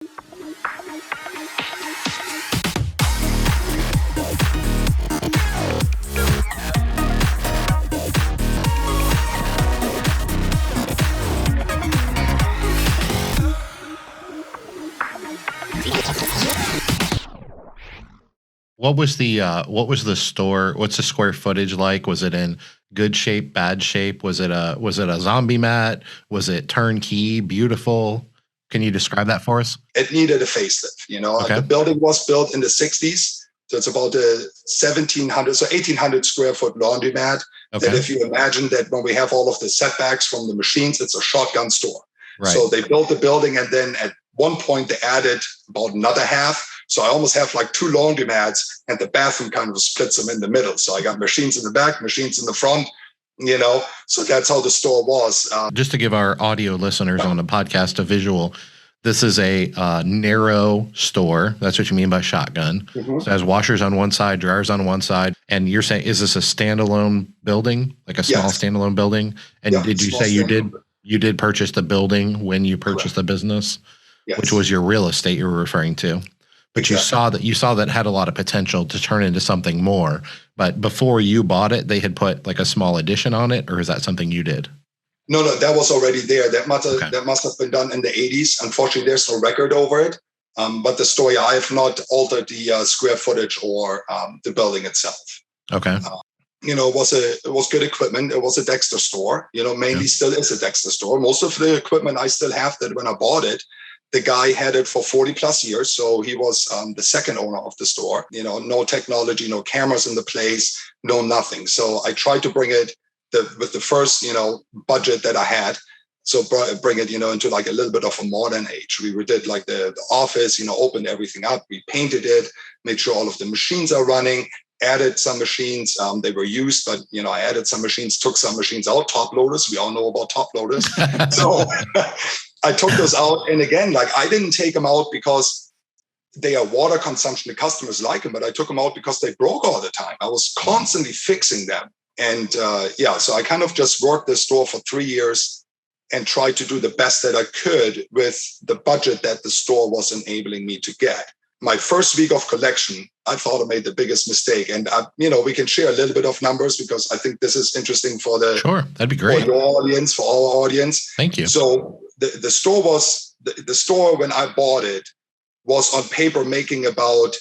What was the store? What's the square footage like? Was it in good shape, bad shape? Was it a zombie mat? Was it turnkey, beautiful? Can you describe that for us? It needed a facelift. Okay. The building was built in the 60s. So it's about a 1,800 square foot laundromat. Okay. That if you imagine that when we have all of the setbacks from the machines, it's a shotgun store. Right. So they built the building, and then at one point they added about another half. So I almost have like two laundromats, and the bathroom kind of splits them in the middle. So I got machines in the back, machines in the front, so that's how the store was. Just to give our audio listeners on the podcast a visual, this is a narrow store. That's what you mean by shotgun. Mm-hmm. So it has washers on one side, dryers on one side. And you're saying, is this a standalone building, like a small standalone building? And did you say you did purchase the building when you purchased the business, which was your real estate you were referring to? But exactly. you saw that had a lot of potential to turn into something more. But before you bought it, they had put like a small addition on it, or is that something you did? No, that was already there. That must have been done in the 80s. Unfortunately, there's no record over it. But the story, I have not altered the square footage or the building itself. Okay. It was good equipment. It was a Dexter store. Mainly still is a Dexter store. Most of the equipment I still have that when I bought it, the guy had it for 40 plus years. So he was the second owner of the store. No technology, no cameras in the place, no nothing. So I tried to bring it with the first, budget that I had. So bring it, into like a little bit of a modern age. We did like the office, opened everything up. We painted it, made sure all of the machines are running, added some machines. They were used, but, I added some machines, took some machines out, top loaders. We all know about top loaders. So I took those out. And again, like I didn't take them out because they are water consumption. The customers like them, but I took them out because they broke all the time. I was constantly fixing them. And so I kind of just worked this store for 3 years and tried to do the best that I could with the budget that the store was enabling me to get. My first week of collection, I thought I made the biggest mistake. And, we can share a little bit of numbers because I think this is interesting for that'd be great. For your audience, for our audience. Thank you. So the store was, the store when I bought it was on paper making about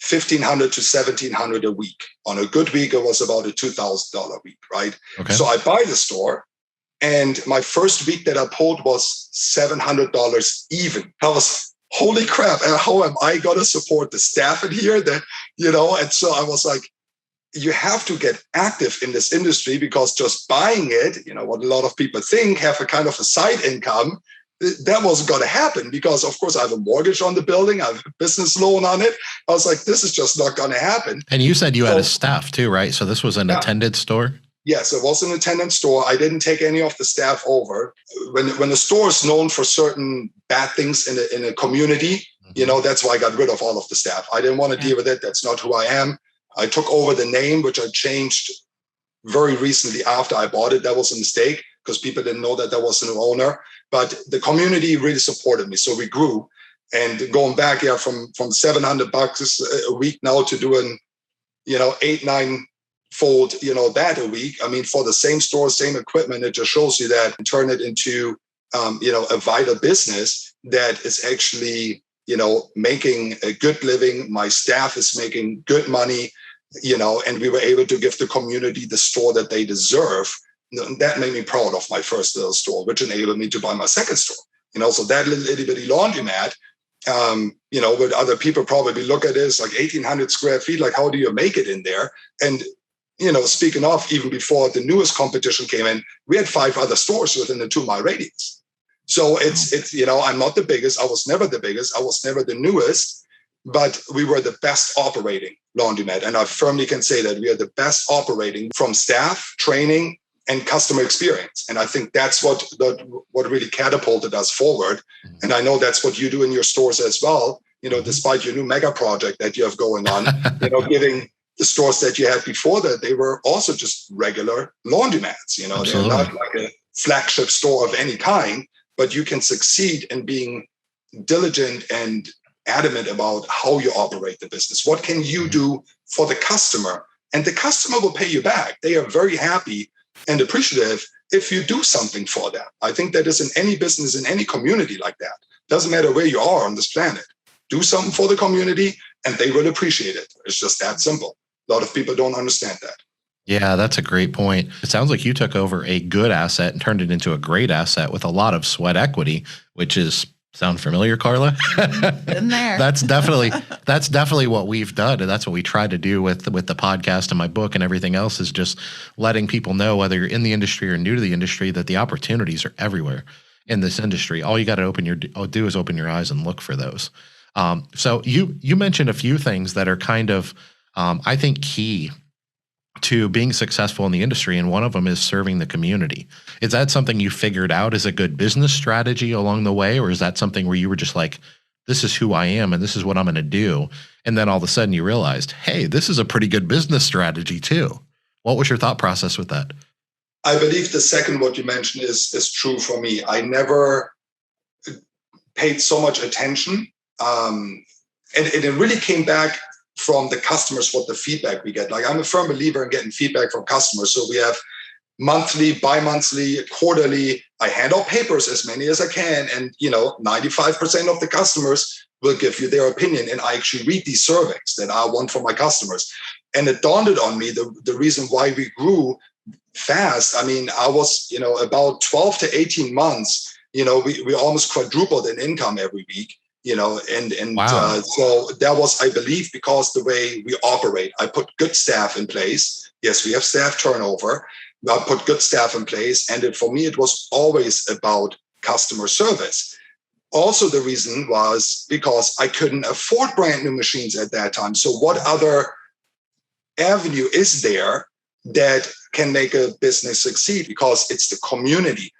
$1,500 to $1,700 a week. On a good week, it was about a $2,000 a week, right? Okay. So I buy the store, and my first week that I pulled was $700 even. I was, holy crap, how am I going to support the staff in here? And so I was like, you have to get active in this industry because just buying it, what a lot of people think, have a kind of a side income, that wasn't going to happen because, of course, I have a mortgage on the building. I have a business loan on it. I was like, this is just not going to happen. And you said you had a staff too, right? So this was an attended store? Yes, it was an attendant store. I didn't take any of the staff over. When the store is known for certain bad things in a community, that's why I got rid of all of the staff. I didn't want to deal with it. That's not who I am. I took over the name, which I changed very recently after I bought it. That was a mistake because people didn't know that there was a new owner. But the community really supported me. So we grew. And going back from $700 a week now to doing, 8-9 fold, that a week. I mean, for the same store, same equipment, it just shows you that and turn it into, a vital business that is actually, making a good living. My staff is making good money, and we were able to give the community the store that they deserve. That made me proud of my first little store, which enabled me to buy my second store. So that little bitty laundromat, what other people probably look at is like 1,800 square feet. Like, how do you make it in there? And, speaking of, even before the newest competition came in, we had 5 other stores within the 2-mile radius. So it's I'm not the biggest. I was never the biggest. I was never the newest, but we were the best operating laundromat. And I firmly can say that we are the best operating from staff, training, and customer experience. And I think that's what really catapulted us forward. And I know that's what you do in your stores as well, despite your new mega project that you have going on, giving the stores that you had before that, they were also just regular laundromats. They're not like a flagship store of any kind, but you can succeed in being diligent and adamant about how you operate the business. What can you do for the customer? And the customer will pay you back. They are very happy and appreciative if you do something for them. I think that is in any business, in any community like that. Doesn't matter where you are on this planet. Do something for the community and they will appreciate it. It's just that simple. A lot of people don't understand that. Yeah, that's a great point. It sounds like you took over a good asset and turned it into a great asset with a lot of sweat equity, which is sound familiar, Carla? Been there. That's definitely what we've done, and that's what we try to do with the podcast and my book and everything else, is just letting people know, whether you're in the industry or new to the industry, that the opportunities are everywhere in this industry. All you got to do is open your eyes and look for those. So you mentioned a few things that are kind of, I think, key to being successful in the industry, and one of them is serving the community. Is that something you figured out as a good business strategy along the way, or is that something where you were just like, this is who I am and this is what I'm going to do, and then all of a sudden you realized, hey, this is a pretty good business strategy too? What was your thought process with that? I believe the second, what you mentioned, is true for me. I never paid so much attention, and it really came back from the customers, what the feedback we get. Like, I'm a firm believer in getting feedback from customers. So we have monthly, bi-monthly, quarterly. I hand out papers, as many as I can. And, 95% of the customers will give you their opinion. And I actually read these surveys that I want for my customers. And it dawned on me the reason why we grew fast. I mean, I was, about 12 to 18 months, we almost quadrupled in income every week. Wow. So that was, I believe, because the way we operate. I put good staff in place. Yes, we have staff turnover. I put good staff in place. And for me, it was always about customer service. Also, the reason was because I couldn't afford brand new machines at that time. So what other avenue is there that can make a business succeed? Because it's the community.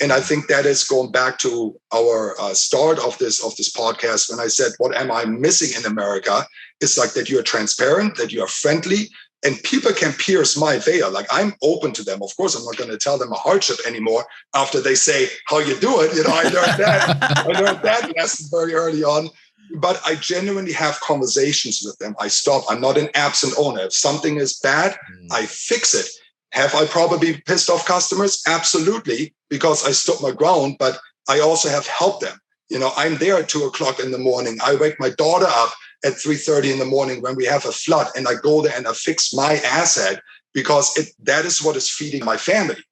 And I think that is going back to our start of this podcast, when I said, what am I missing in America? It's like that you are transparent, that you are friendly, and people can pierce my veil. Like, I'm open to them. Of course, I'm not going to tell them a hardship anymore after they say how you do it. I learned that. I learned that lesson very early on. But I genuinely have conversations with them. I stop. I'm not an absent owner. If something is bad, I fix it. Have I probably pissed off customers? Absolutely, because I stood my ground, but I also have helped them. I'm there at 2:00 in the morning. I wake my daughter up at 3:30 in the morning when we have a flood, and I go there and I fix my asset, because that is what is feeding my family.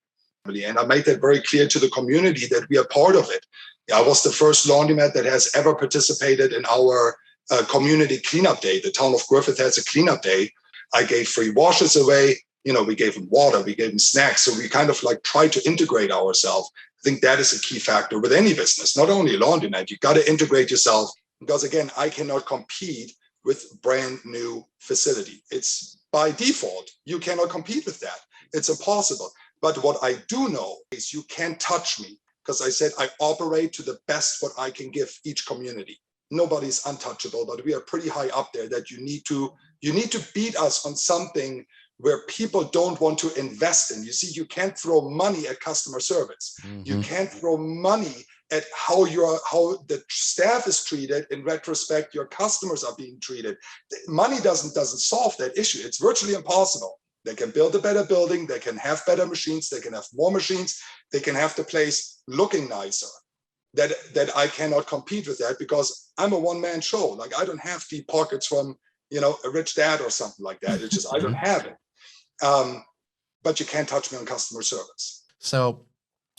And I made that very clear to the community that we are part of it. I was the first laundromat that has ever participated in our community cleanup day. The town of Griffith has a cleanup day. I gave free washes away. We gave them water, we gave them snacks. So we kind of like try to integrate ourselves. I think that is a key factor with any business, not only a laundromat. You got to integrate yourself, because again, I cannot compete with brand new facility. It's by default. You cannot compete with that. It's impossible. But what I do know is you can't touch me, because I said I operate to the best what I can give each community. Nobody's untouchable, but we are pretty high up there that you need to beat us on something where people don't want to invest in. You see, you can't throw money at customer service. Mm-hmm. You can't throw money at how the staff is treated. In retrospect, your customers are being treated. Money doesn't solve that issue. It's virtually impossible. They can build a better building. They can have better machines. They can have more machines. They can have the place looking nicer. That I cannot compete with that, because I'm a one-man show. Like, I don't have deep pockets from a rich dad or something like that. It's just I don't have it. But you can't touch me on customer service. So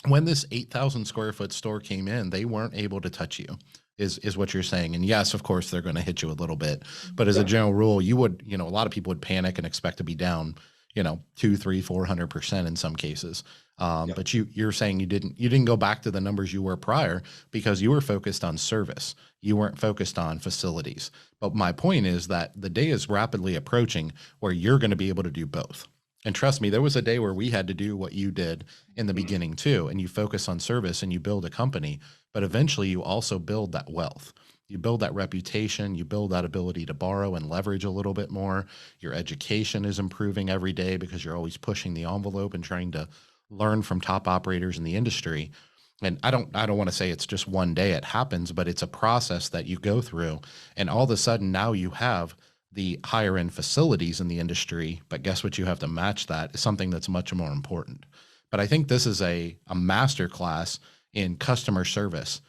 when this 8,000 square foot store came in, they weren't able to touch you, is what you're saying. And yes, of course, they're going to hit you a little bit. But as a general rule, you would, a lot of people would panic and expect to be down, 200, 300, 400% in some cases. But you're saying you didn't go back to the numbers you were prior, because you were focused on service. You weren't focused on facilities. But my point is that the day is rapidly approaching where you're going to be able to do both. And trust me, there was a day where we had to do what you did in the beginning too. And you focus on service and you build a company, but eventually you also build that wealth. You build that reputation, you build that ability to borrow and leverage a little bit more. Your education is improving every day because you're always pushing the envelope and trying to learn from top operators in the industry. And I don't want to say it's just one day it happens, but it's a process that you go through. And all of a sudden now you have the higher end facilities in the industry, but guess what? You have to match that is something that's much more important. But I think this is a master class in customer service.